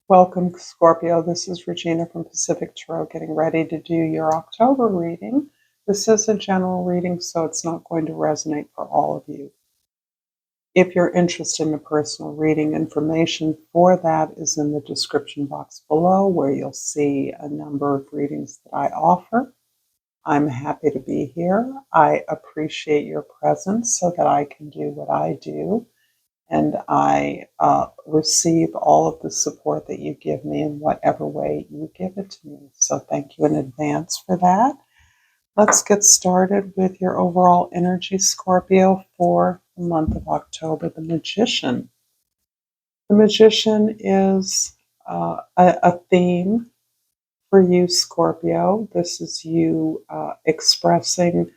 Welcome, Scorpio. This is Regina from Pacific Tarot getting ready to do your October reading. This is a general reading, so it's not going to resonate for all of you. If you're interested in a personal reading, information for that is in the description box below, where you'll see a number of readings that I offer. I'm happy to be here. I appreciate your presence so that I can do what I do. And I receive all of the support that you give me in whatever way you give it to me. So thank you in advance for that. Let's get started with your overall energy, Scorpio, for the month of October. The Magician. The Magician is a theme for you, Scorpio. This is you expressing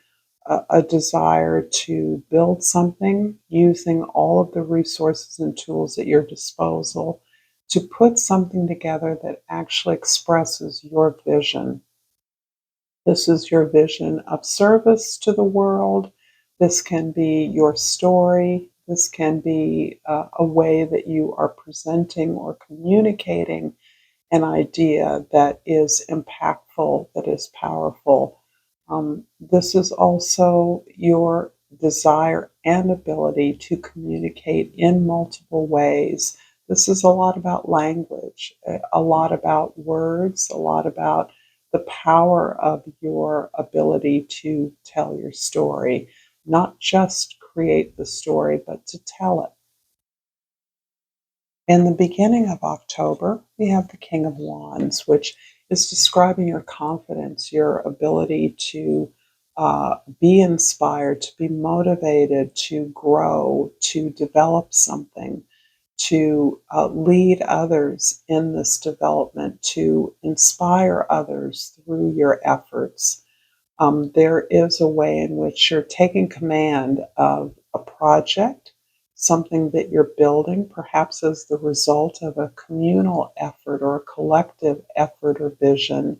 a desire to build something using all of the resources and tools at your disposal to put something together that actually expresses your vision. This is your vision of service to the world. This can be your story. This can be a way that you are presenting or communicating an idea that is impactful, that is powerful. This is also your desire and ability to communicate in multiple ways. This is a lot about language, a lot about words, a lot about the power of your ability to tell your story, not just create the story, but to tell it. In the beginning of October, we have the King of Wands, which is describing your confidence, your ability to be inspired, to be motivated, to grow, to develop something, to lead others in this development, to inspire others through your efforts. There is a way in which you're taking command of a project, something that you're building, perhaps as the result of a communal effort or a collective effort or vision,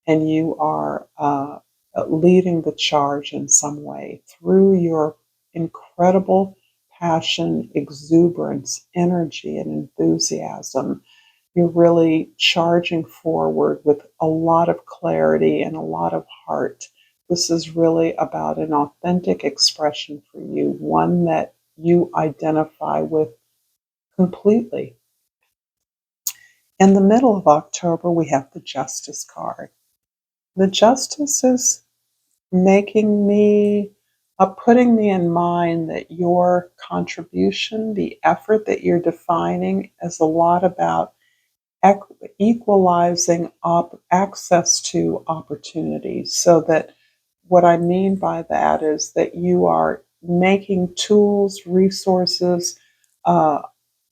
and you are leading the charge in some way through your incredible passion, exuberance, energy, and enthusiasm. You're really charging forward with a lot of clarity and a lot of heart. This is really about an authentic expression for you, one that you identify with completely. In the middle of October, we have the Justice card. The Justice is making me, putting me in mind that your contribution, the effort that you're defining, is a lot about equalizing access to opportunities. So that what I mean by that is that you are making tools, resources, uh,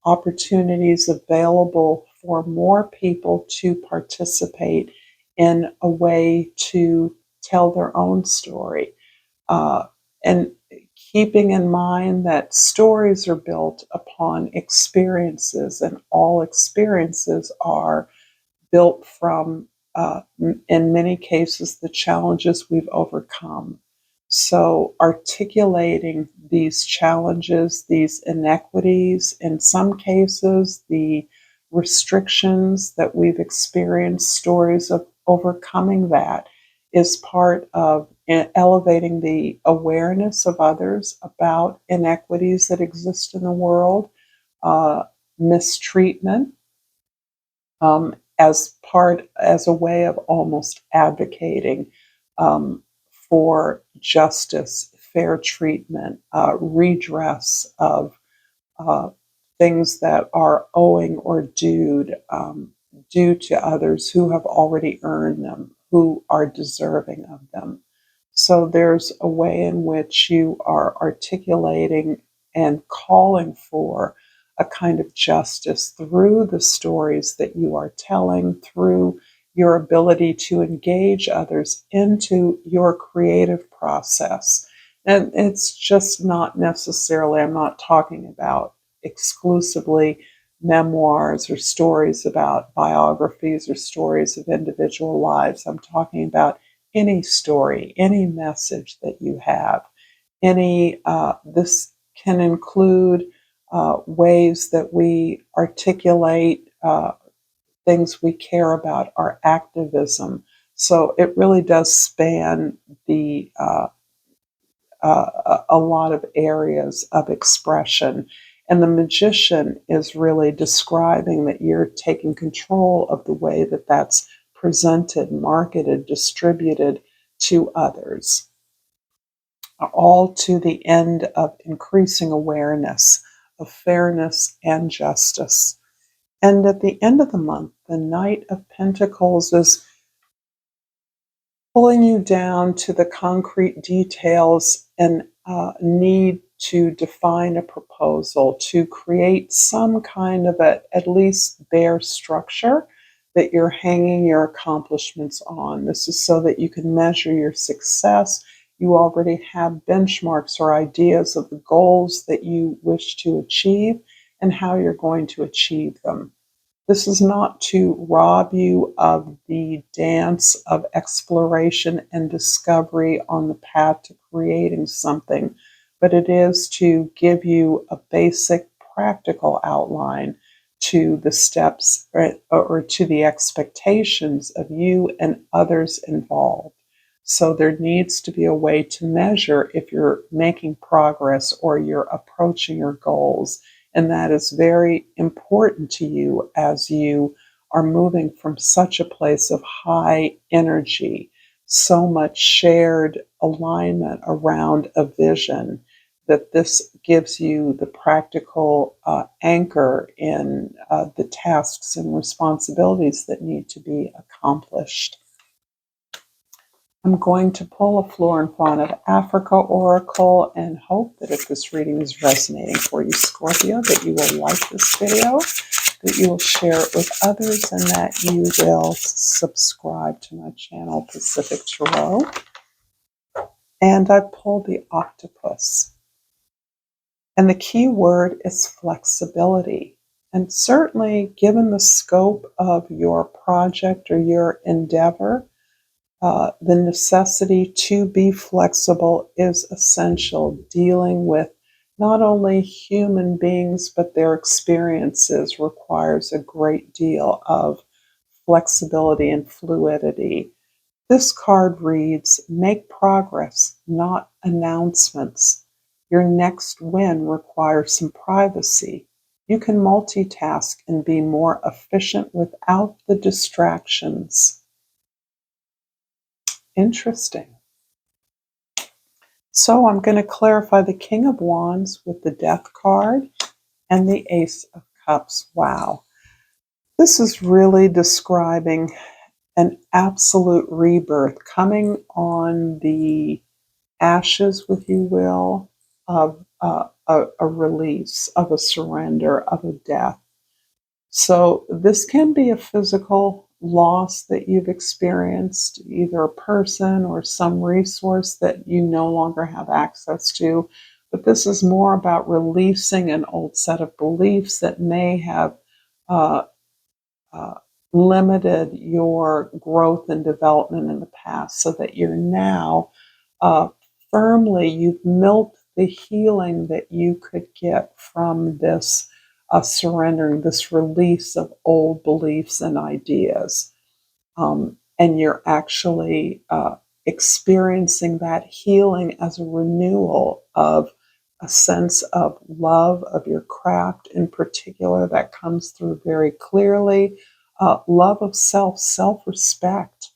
opportunities available for more people to participate in a way to tell their own story. And keeping in mind that stories are built upon experiences, and all experiences are built from, in many cases, the challenges we've overcome. So, articulating these challenges, these inequities, in some cases, the restrictions that we've experienced, stories of overcoming that, is part of elevating the awareness of others about inequities that exist in the world, uh, mistreatment, as a way of almost advocating for justice, fair treatment, redress of uh, things that are owing or due to others who have already earned them, who are deserving of them. So there's a way in which you are articulating and calling for a kind of justice through the stories that you are telling, through your ability to engage others into your creative process. And it's just not necessarily, I'm not talking about exclusively memoirs or stories about biographies or stories of individual lives. I'm talking about any story, any message that you have, this can include ways that we articulate things we care about, our activism. So it really does span the a lot of areas of expression. And the magician is really describing that you're taking control of the way that that's presented, marketed, distributed to others, all to the end of increasing awareness of fairness and justice. And at the end of the month, the Knight of Pentacles is pulling you down to the concrete details and need to define a proposal, to create some kind of at least bare structure that you're hanging your accomplishments on. This is so that you can measure your success. You already have benchmarks or ideas of the goals that you wish to achieve and how you're going to achieve them. This is not to rob you of the dance of exploration and discovery on the path to creating something, but it is to give you a basic practical outline to the steps or to the expectations of you and others involved. So there needs to be a way to measure if you're making progress or you're approaching your goals. And that is very important to you as you are moving from such a place of high energy, so much shared alignment around a vision, that this gives you the practical anchor in the tasks and responsibilities that need to be accomplished. I'm going to pull a Flora and Fauna of Africa Oracle and hope that if this reading is resonating for you, Scorpio, that you will like this video, that you will share it with others, and that you will subscribe to my channel, Pacific Tarot. And I pulled the octopus. And the key word is flexibility. And certainly, given the scope of your project or your endeavor, the necessity to be flexible is essential, dealing with not only human beings, but their experiences requires a great deal of flexibility and fluidity. This card reads, make progress, not announcements. Your next win requires some privacy. You can multitask and be more efficient without the distractions. Interesting. So I'm going to clarify the King of Wands with the Death card and the Ace of Cups. Wow. This is really describing an absolute rebirth coming on the ashes, if you will, of a release, of a surrender, of a death. So this can be a physical loss that you've experienced, either a person or some resource that you no longer have access to. But this is more about releasing an old set of beliefs that may have uh, uh, limited your growth and development in the past, so that you're now you've milked the healing that you could get from this surrendering, this release of old beliefs and ideas. And you're actually experiencing that healing as a renewal of a sense of love of your craft in particular that comes through very clearly. Love of self, self respect,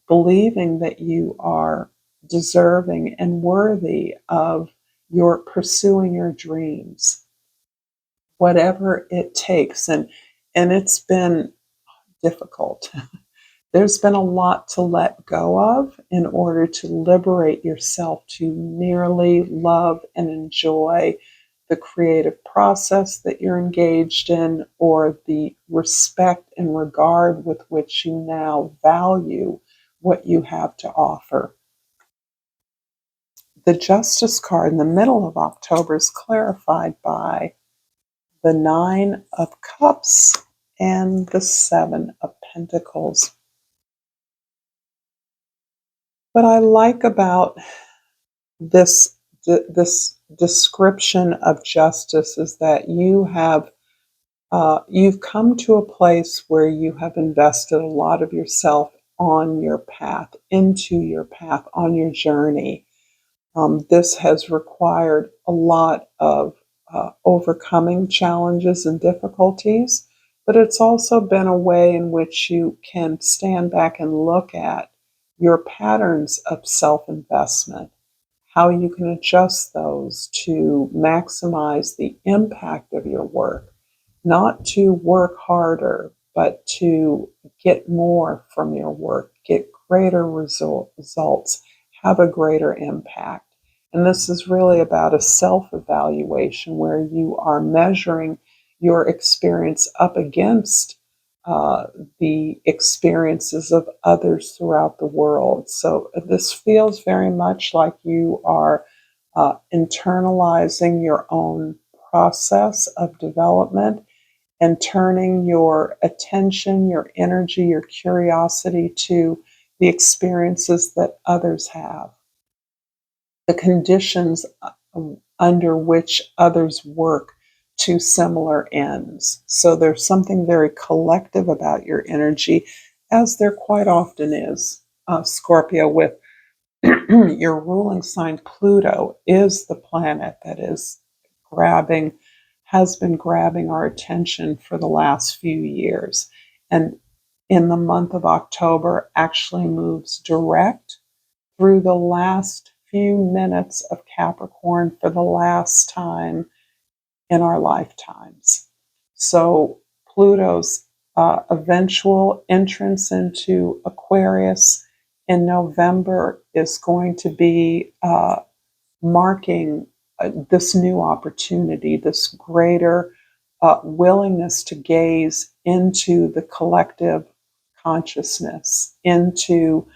believing that you are deserving and worthy of your pursuing your dreams, whatever it takes. And it's been difficult. There's been a lot to let go of in order to liberate yourself to merely love and enjoy the creative process that you're engaged in, or the respect and regard with which you now value what you have to offer. The Justice card in the middle of October is clarified by the Nine of Cups and the Seven of Pentacles. What I like about this description of justice is that you have You've come to a place where you have invested a lot of yourself on your path, into your path, on your journey. This has required a lot of overcoming challenges and difficulties, but it's also been a way in which you can stand back and look at your patterns of self investment, how you can adjust those to maximize the impact of your work, not to work harder, but to get more from your work, get greater results, have a greater impact. And this is really about a self evaluation where you are measuring your experience up against uh, the experiences of others throughout the world. So this feels very much like you are internalizing your own process of development and turning your attention, your energy, your curiosity to the experiences that others have, the conditions under which others work to similar ends. So there's something very collective about your energy, as there quite often is. Scorpio, with your ruling sign Pluto, is the planet that is grabbing, has been grabbing our attention for the last few years. And in the month of October, actually moves direct through the last few minutes of Capricorn for the last time in our lifetimes. So Pluto's eventual entrance into Aquarius in November is going to be marking this new opportunity, this greater willingness to gaze into the collective consciousness, into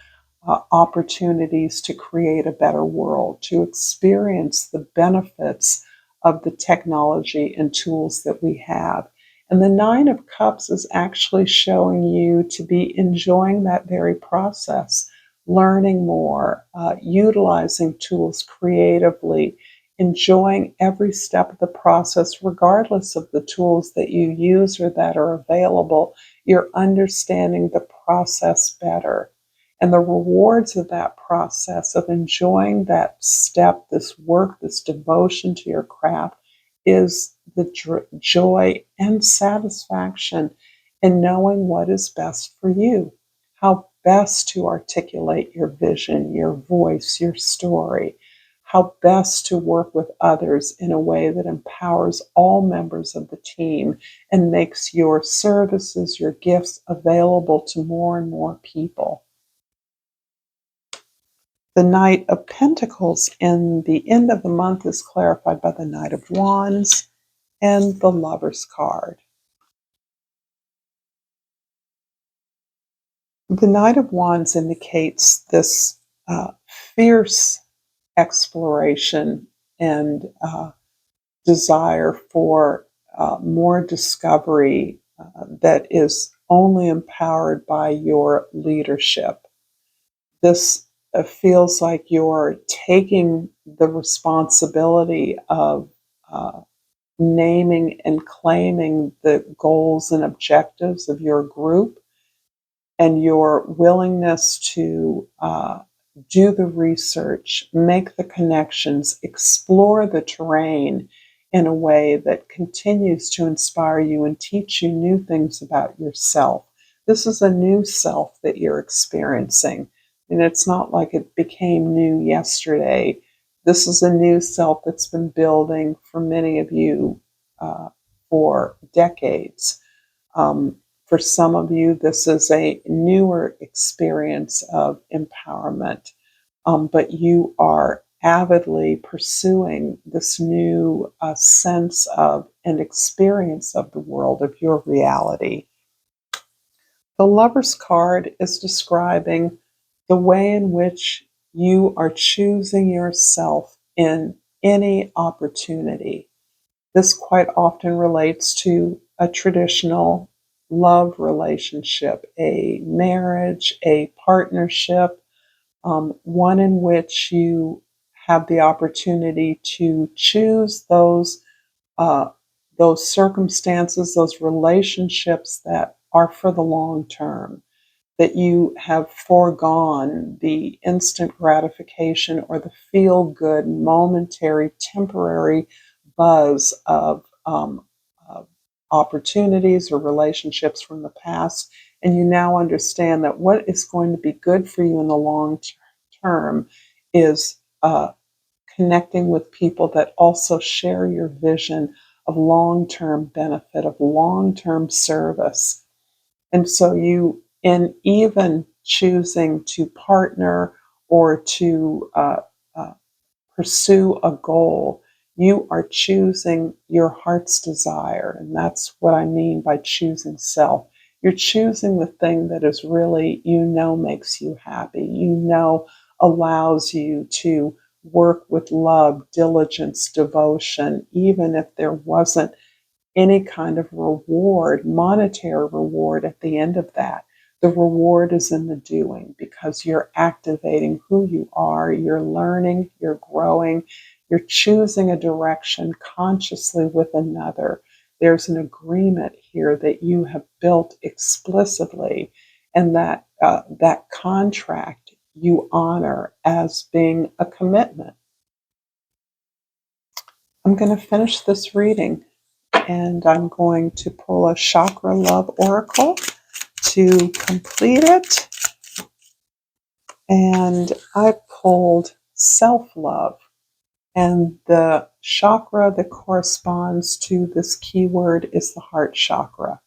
opportunities to create a better world, to experience the benefits of the technology and tools that we have. And the Nine of Cups is actually showing you to be enjoying that very process, learning more, utilizing tools creatively, enjoying every step of the process, regardless of the tools that you use or that are available. You're understanding the process better. And the rewards of that process, of enjoying that step, this work, this devotion to your craft, is the joy and satisfaction in knowing what is best for you, how best to articulate your vision, your voice, your story, how best to work with others in a way that empowers all members of the team and makes your services, your gifts available to more and more people. The Knight of Pentacles in the end of the month is clarified by the Knight of Wands and the Lover's card. The Knight of Wands indicates this fierce exploration and desire for more discovery that is only empowered by your leadership. This feels like you're taking the responsibility of uh, naming and claiming the goals and objectives of your group, and your willingness to do the research, make the connections, explore the terrain in a way that continues to inspire you and teach you new things about yourself. This is a new self that you're experiencing. And it's not like it became new yesterday. This is a new self that's been building for many of you for decades. For some of you, this is a newer experience of empowerment, but you are avidly pursuing this new sense of and experience of the world, of your reality. The Lover's card is describing the way in which you are choosing yourself in any opportunity. This quite often relates to a traditional love relationship, a marriage, a partnership, one in which you have the opportunity to choose those uh, those circumstances, those relationships that are for the long term, that you have foregone the instant gratification or the feel good, momentary, temporary buzz of opportunities or relationships from the past. And you now understand that what is going to be good for you in the long term is connecting with people that also share your vision of long term benefit, of long term service. And so you, in even choosing to partner or to uh, pursue a goal, you are choosing your heart's desire. And that's what I mean by choosing self. You're choosing the thing that is really, makes you happy, allows you to work with love, diligence, devotion, even if there wasn't any kind of reward, monetary reward at the end of that. The reward is in the doing because you're activating who you are, you're learning, you're growing, you're choosing a direction consciously with another. There's an agreement here that you have built explicitly, and that contract you honor as being a commitment. I'm going to finish this reading, and I'm going to pull a chakra love oracle to complete it. And I pulled self-love, and the chakra that corresponds to this keyword is the heart chakra.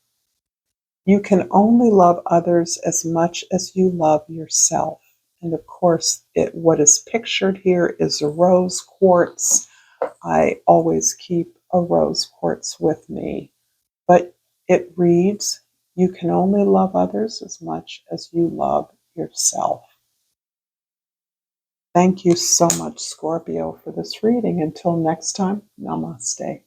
You can only love others as much as you love yourself. And of course, what is pictured here is a rose quartz. I always keep a rose quartz with me. But it reads, you can only love others as much as you love yourself. Thank you so much, Scorpio, for this reading. Until next time, namaste.